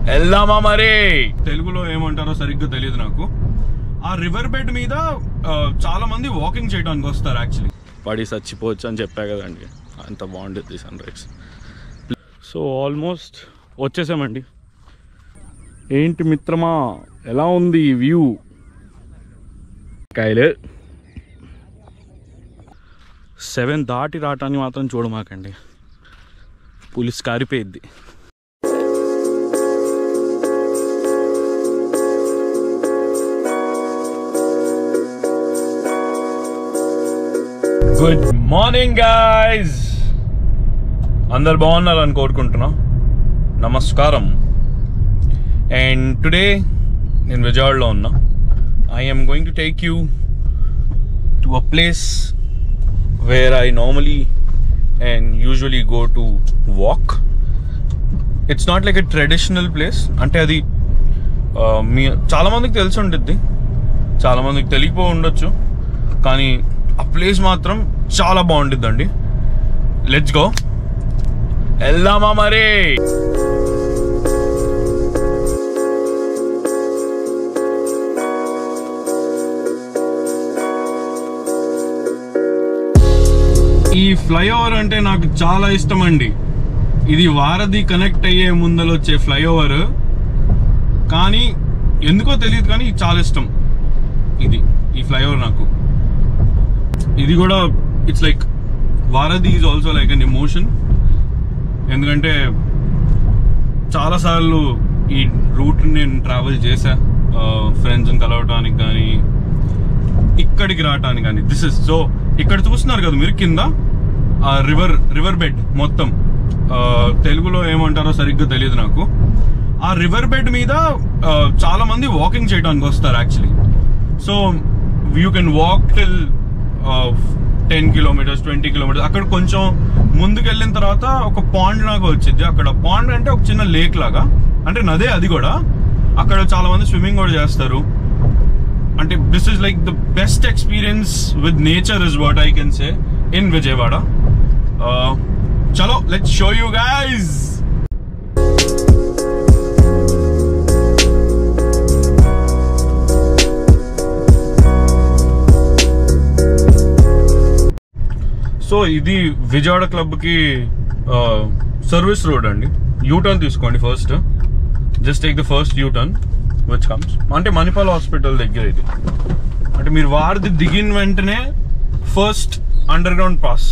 వెళ్దామా మరి? తెలుగులో ఏమంటారో సరిగ్గా తెలియదు నాకు. ఆ రివర్ బెడ్ మీద చాలా మంది వాకింగ్ చేయడానికి వస్తారు. యాక్చువల్లీ పడి చచ్చిపోవచ్చు అని చెప్పా కదండి, అంత బాగుంటుంది సన్ రైజ్. సో ఆల్మోస్ట్ వచ్చేసామండి. ఏంటి మిత్రమా, ఎలా ఉంది వ్యూ? కాయలే 7 దాటి రావటాన్ని మాత్రం చూడమాకండి, పులిస్ కారిపోయిద్ది. గుడ్ మార్నింగ్ గైస్, అందరు బాగున్నారని కోరుకుంటున్నా. నమస్కారం. అండ్ టుడే నేను విజయవాడలో ఉన్నా. I am going to take you to a place where I normally and usually go to walk. It's not like a traditional place. అంటే అది చాలా మందికి తెలిసి ఉంటుంది, చాలా మందికి తెలియకపో ఉండొచ్చు, కానీ ఆ ప్లేస్ మాత్రం చాలా బాగుంటుందండి. లెట్స్ గో, వెళ్దామా మరి? ఈ ఫ్లైఓవర్ అంటే నాకు చాలా ఇష్టం అండి. ఇది వారధి కనెక్ట్ అయ్యే ముందర వచ్చే ఫ్లైఓవర్, కానీ ఎందుకో తెలియదు కానీ చాలా ఇష్టం ఈ ఫ్లైఓవర్ నాకు. ఇది కూడా ఇట్స్ లైక్ వారధి is also like an emotion. ఎందుకంటే చాలాసార్లు ఈ రూట్ నేను ట్రావెల్ చేశా, ఫ్రెండ్స్ని కలవటానికి కానీ ఇక్కడికి రావటానికి కానీ. దిస్ ఇస్ సో ఇక్కడ చూస్తున్నారు కదా మీరు కింద రివర్ బెడ్ మొత్తం, తెలుగులో ఏమంటారో సరిగ్గా తెలియదు నాకు. ఆ రివర్ బెడ్ మీద చాలా మంది వాకింగ్ చేయడానికి వస్తారు actually. So you can walk till 10 kilometers 20 kilometers. అక్కడ కొంచెం ముందుకు వెళ్ళిన తర్వాత ఒక పాండ్ లాగా వచ్చింది. అక్కడ పాండ్ అంటే ఒక చిన్న లేక్ లాగా, అంటే నదే అది కూడా. అక్కడ చాలా మంది స్విమ్మింగ్ కూడా చేస్తారు. అంటే this is like the best experience with nature is what I can say in Vijayawada. చలో let's show you guys. So ఇది విజయవాడ క్లబ్ కి సర్వీస్ రోడ్ అండి. యూటర్న్ తీసుకోండి first, just take the first U turn which comes, అంటే Manipal hospital దగ్గర. ఇది అంటే మీరు వారధి దిగిన వెంటనే ఫస్ట్ అండర్ గ్రౌండ్ పాస్.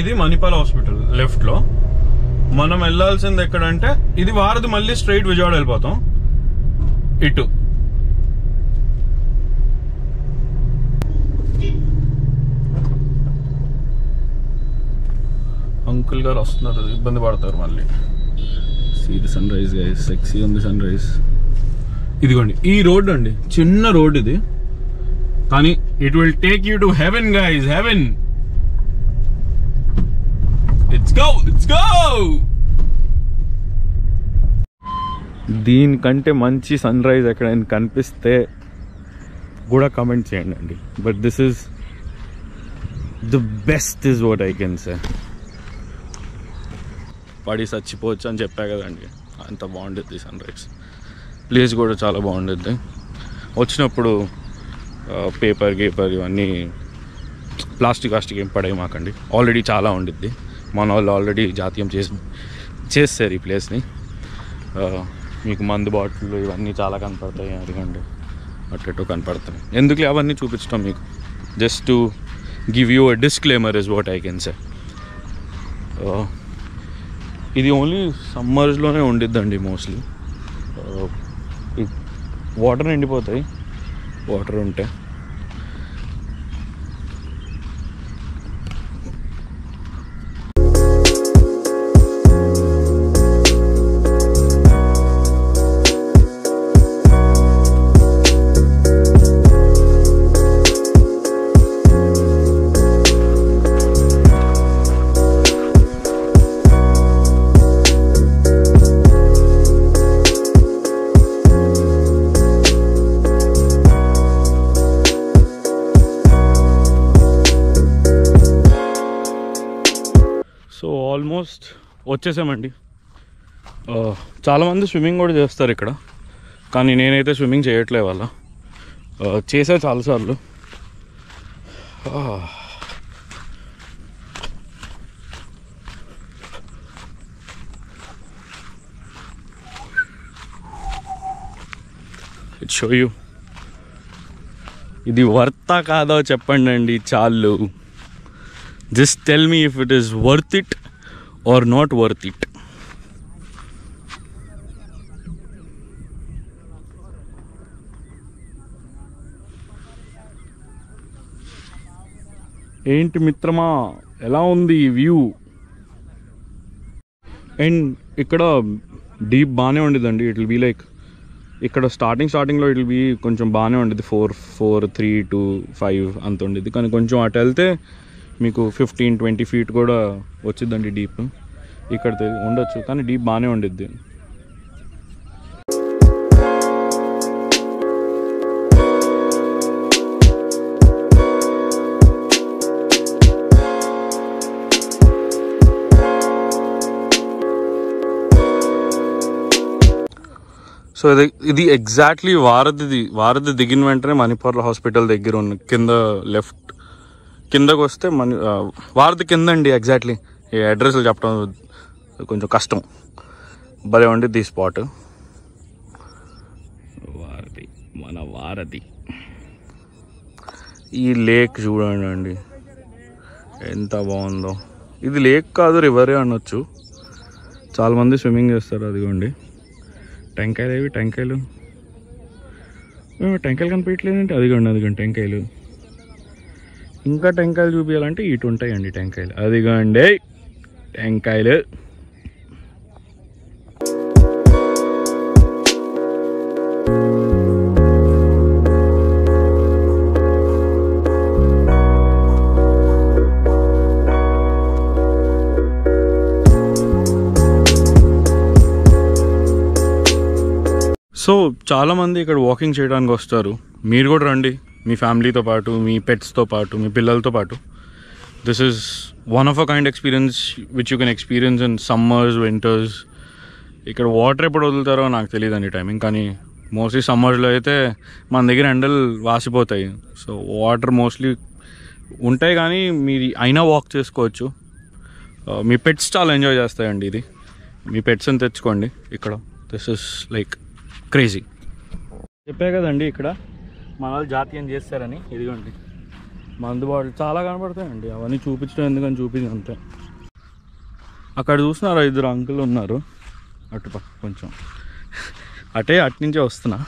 ఇది మణిపాల్ హాస్పిటల్ లెఫ్ట్ లో. మనం వెళ్లాల్సింది ఎక్కడంటే ఇది వారధి, మళ్ళీ స్ట్రైట్ విజయవాడ వెళ్ళిపోతాం ఇటు. అంకుల్ గారు వస్తున్నారు, ఇబ్బంది పడతారు మళ్ళీ. See the sunrise guys, sexy ఉంది సన్ రైజ్. ఇదిగోండి ఈ రోడ్ అండి, చిన్న రోడ్ ఇది, కానీ it will take you to heaven guys, heaven. Let's go, let's go. దీనికంటే మంచి సన్ రైజ్ ఎక్కడైనా కనిపిస్తే కూడా కమెంట్ చేయండి అండి. But this is the best is what I can సే. పడి చచ్చిపోవచ్చు అని చెప్పా కదండి, అంత బాగుంటుంది సన్ రైజ్. ప్లేస్ కూడా చాలా బాగుంటుంది. వచ్చినప్పుడు పేపర్ ఇవన్నీ ప్లాస్టిక్ ఏం పడేవి మాకండి. ఆల్రెడీ చాలా ఉండిద్ది, మన వాళ్ళు ఆల్రెడీ జాతీయం చేస్తారు ఈ ప్లేస్ని. మీకు మందు బాటిల్ ఇవన్నీ చాలా కనపడతాయి, అదిగండి అటు కనపడతాయి. ఎందుకు అవన్నీ చూపించడం మీకు, just to give you a disclaimer is what I can సే. ఇది ఓన్లీ సమ్మర్స్లోనే ఉండిద్దండి మోస్ట్లీ. వాటర్ నిండిపోతాయి, వాటర్ ఉంటే. సో ఆల్మోస్ట్ వచ్చేసామండి. చాలామంది స్విమ్మింగ్ కూడా చేస్తారు ఇక్కడ, కానీ నేనైతే స్విమ్మింగ్ చేయట్లే. వాళ్ళ చేసా చాలాసార్లు. Show you. ఇది వర్తా కాదో చెప్పండి అండి చాలు. Just tell me if it is worth it or not worth it. ఏంటి మిత్రమా, ఎలా ఉంది ఈ వ్యూ? అండ్ ఇక్కడ డీప్ బాగానే ఉండేదండి. ఇట్ విల్ బీ లైక్ ఇక్కడ స్టార్టింగ్లో ఇట్ విల్ బీ కొంచెం బాగానే ఉండేది, 4, 3 to 5 అంత ఉండేది. కానీ కొంచెం అటు వెళ్తే మీకు 15-20 feet కూడా వచ్చిందండి డీప్. ఇక్కడ ఉండొచ్చు, కానీ డీప్ బాగానే ఉండిద్ది. సో ఇది ఎగ్జాక్ట్లీ వారధి దిగిన వెంటనే మణిపాల్ హాస్పిటల్ దగ్గర ఉన్న కింద లెఫ్ట్ కిందకు వస్తే వారధి కింద అండి. ఎగ్జాక్ట్లీ ఈ అడ్రస్లు చెప్పడం కొంచెం కష్టం. భలే ఉండిద్ది ఈ స్పాట్. మన వారధి. ఈ లేక్ చూడండి అండి ఎంత బాగుందో. ఇది లేక్ కాదు, రివరే అనొచ్చు. చాలామంది స్విమ్మింగ్ చేస్తారు. అదిగోండి టెంకాయలు. ఏవి టెంకాయలు కనిపించలేదంటే అదిగోండి టెంకాయలు. ఇంకా టెంకాయలు చూపించాలంటే ఇటు ఉంటాయండి టెంకాయలు. అదిగోండి టెంకాయలు. సో చాలామంది ఇక్కడ వాకింగ్ చేయడానికి వస్తారు. మీరు కూడా రండి, మీ ఫ్యామిలీతో పాటు, మీ పెట్స్తో పాటు, మీ పిల్లలతో పాటు. This is one of a kind experience which you can experience in summers, winters. ఇక్కడ వాటర్ ఎప్పుడు వదులుతారో నాకు తెలియదండి టైమింగ్, కానీ మోస్ట్లీ సమ్మర్స్లో అయితే మన దగ్గర ఎండలు వాసిపోతాయి. సో వాటర్ మోస్ట్లీ ఉంటాయి, కానీ మీరు అయినా వాక్ చేసుకోవచ్చు. మీ పెట్స్ చాలా ఎంజాయ్ చేస్తాయండి. ఇది మీ పెట్స్ని తెచ్చుకోండి ఇక్కడ. This is like crazy. చెప్పే కదండి ఇక్కడ మన వాళ్ళు జాతీయం చేస్తారని. ఇదిగోండి మందు బాటిల్ చాలా కనబడతాయండి. అవన్నీ చూపించడం ఎందుకని చూపించి అంతే. అక్కడ చూస్తున్నారా 2 అంకులు ఉన్నారు అటుపక్క, కొంచెం అటు నుంచే వస్తున్నా.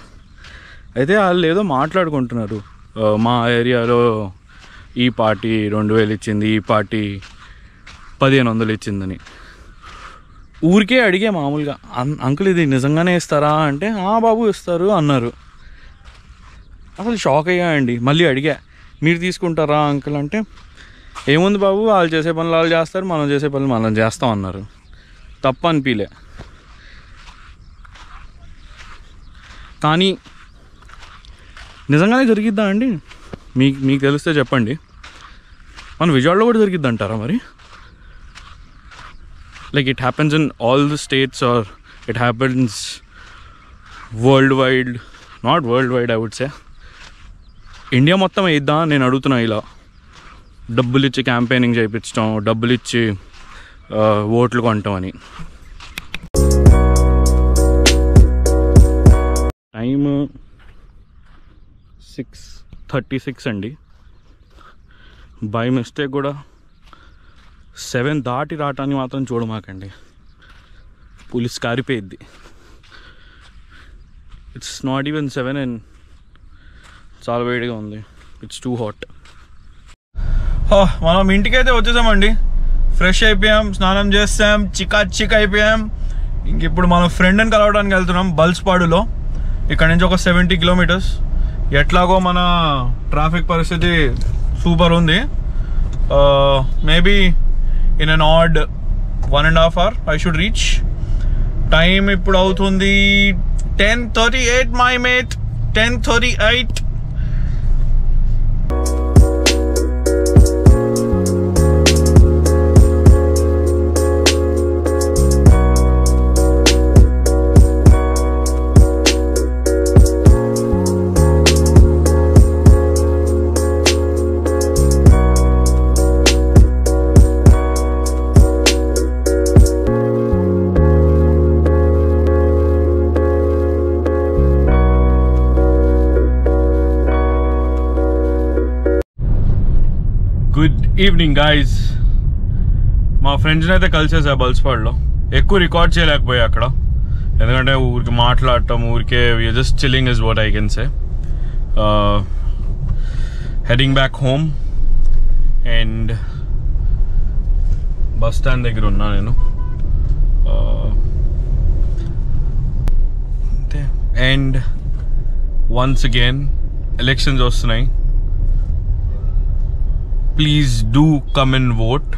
అయితే వాళ్ళు ఏదో మాట్లాడుకుంటున్నారు. మా ఏరియాలో ఈ పార్టీ 2000 ఇచ్చింది, ఈ పార్టీ 1500 ఇచ్చిందని. ఊరికే అడిగే మామూలుగా, అంకుల్ ఇది నిజంగానే ఇస్తారా అంటే బాబు ఇస్తారు అన్నారు. అసలు షాక్ అయ్యా అండి. మళ్ళీ అడిగా, మీరు తీసుకుంటారా అంకుల్ అంటే, ఏముంది బాబు వాళ్ళు చేసే పనులు వాళ్ళు చేస్తారు, మనం చేసే పనులు మనం చేస్తాం అన్నారు. తప్ప అనిపించలే. కానీ నిజంగానే జరిగిద్దా అండి? మీకు తెలిస్తే చెప్పండి. మన విజయవాడలో కూడా జరిగిద్ది అంటారా మరి? Like it happens in all the states, or it happens worldwide? Not worldwide, I would say. India మొత్తం వేద్దా నేను అడుగుతున్నా. ఇలా డబ్బులు ఇచ్చి క్యాంపెయినింగ్ చేయించడం, డబ్బులు ఇచ్చి ఓట్లు కొనటం అని. టైమ్ 6:36 అండి. బై మిస్టేక్ కూడా 7 దాటి రావటాన్ని మాత్రం చూడమాకండి, పోలీస్ కారిపోయిద్ది. ఇట్స్ నాట్ ఈవెన్ 7 అండ్ చాలా వేడిగా ఉంది. It's too hot. మనం ఇంటికైతే వచ్చేసామండి. ఫ్రెష్ అయిపోయాం, స్నానం చేసాం, చిక్ అయిపోయాం. ఇంక ఇప్పుడు మన ఫ్రెండ్ని కలవడానికి వెళ్తున్నాం బల్స్పాడులో. ఇక్కడ నుంచి ఒక 70 kilometers. ఎట్లాగో మన ట్రాఫిక్ పరిస్థితి సూపర్ ఉంది. Maybe in an odd 1.5 hour I should reach. Time ఇప్పుడు అవుతుంది 10:38 my mate, 10:38. Evening guys. మా ఫ్రెండ్స్ని అయితే కలిసేసా బల్స్పాడ్లో. ఎక్కువ రికార్డ్ చేయలేకపోయా అక్కడ, ఎందుకంటే ఊరికి మాట్లాడటం, ఊరికే just chilling is what I can say. Heading back home and bus stand దగ్గర ఉన్నా నేను. అంతే. అండ్ వన్స్ అగైన్ ఎలక్షన్స్ వస్తున్నాయి. Please do come and vote.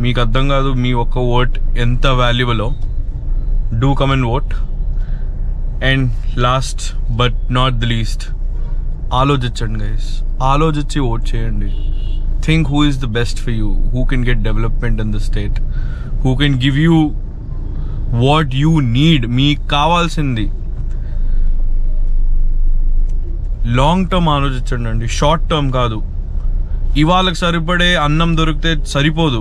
మీకు అర్థం కాదు మీ ఒక్క ఓట్ ఎంత వాల్యుబులో. Do come and vote. And last but not the least, ఆలోచించండి గైస్. ఆలోచించి ఓట్ చేయండి. Think who is the best for you, who can get development in the state, who can give you what you need. మీకు కావాల్సింది long term ఆలోచించండి అండి, short term కాదు. ఇవాళకి సరిపడే అన్నం దొరికితే సరిపోదు.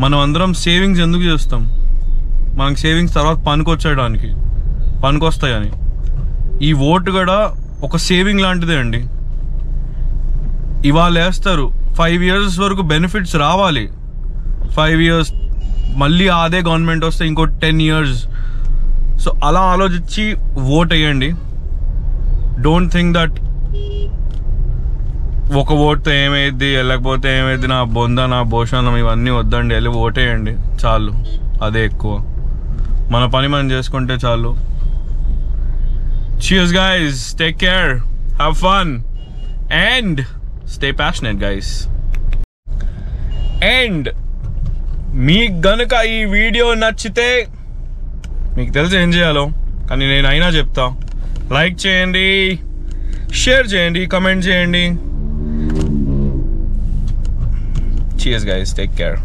మనం అందరం సేవింగ్స్ ఎందుకు చేస్తాం? మనకి సేవింగ్స్ తర్వాత పనికొస్తాయని. ఈ ఓటు కూడా ఒక సేవింగ్ లాంటిదే అండి. ఇవాళ వేస్తారు, 5 years వరకు బెనిఫిట్స్ రావాలి. 5 years మళ్ళీ అదే గవర్నమెంట్ వస్తే ఇంకో 10 years. సో అలా ఆలోచించి ఓట్ వేయండి. డోంట్ థింక్ దట్ ఒక ఓటుతో ఏమైద్ది, వెళ్ళకపోతే ఏమైద్ది, నా బొంద, నా భోషణం, ఇవన్నీ వద్దండి. వెళ్ళి ఓటేయండి చాలు, అదే ఎక్కువ. మన పని మనం చేసుకుంటే చాలు. Cheers guys, take care, have fun and stay passionate guys. And మీకు గనుక ఈ వీడియో నచ్చితే, మీకు తెలిసి ఏం చేయాలో, కానీ నేను అయినా చెప్తా. లైక్ చేయండి, షేర్ చేయండి, కమెంట్ చేయండి. Cheers guys, take care.